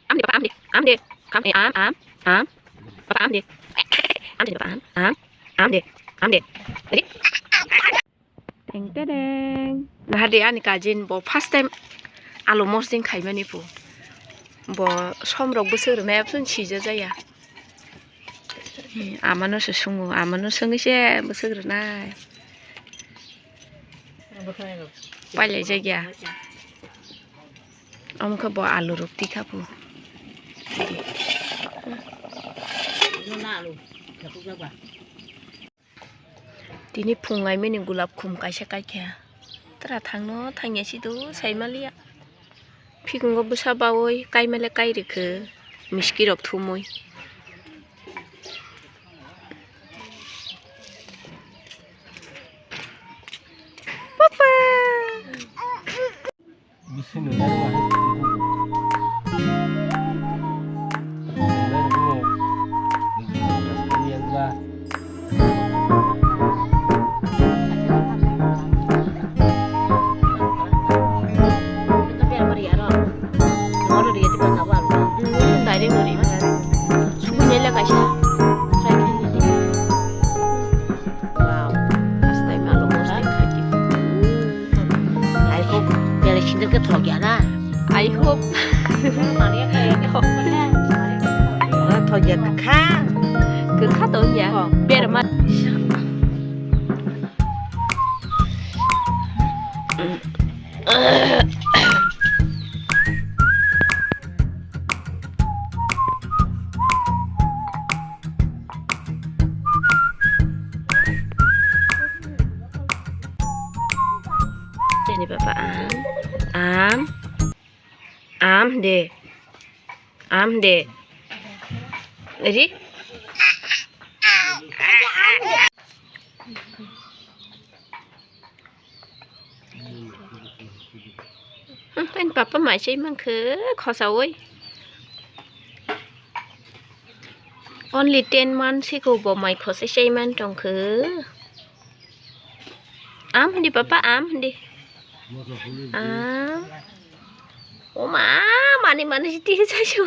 ám đi papa ám đi ám đi ám papa ám đi ám đi ám đi đi 땡땡 나 하디 아니까진 뭐 파스타임 알로 머싱 खाइमानि 부 뭐 섬럭 보스르매 무슨 치즈 자야 아마노스 숭우 아마노스 승이세 보스르나 빨리 자기야 엄그 뭐 알로 롭티 카부 디니 풍아이 메니 굴랍 쿰 까샤 까이캬 따라 당노 당야시도 사이말리야 피근 거 부사바오이 까이멜레 까이르크 미스키럽 투모이 빠빠 미스는 나는 I hope thôi giờ khá cứ khá tội vậy biết rồi mà ini bapak am deh jadi anh papa mãi chơi mang khứ khó xấu ấy only 10 months thì cô bỏ mày khó sẽ chơi mang trong khứ ám đi papa ám đi 오 많이 뛰자쇼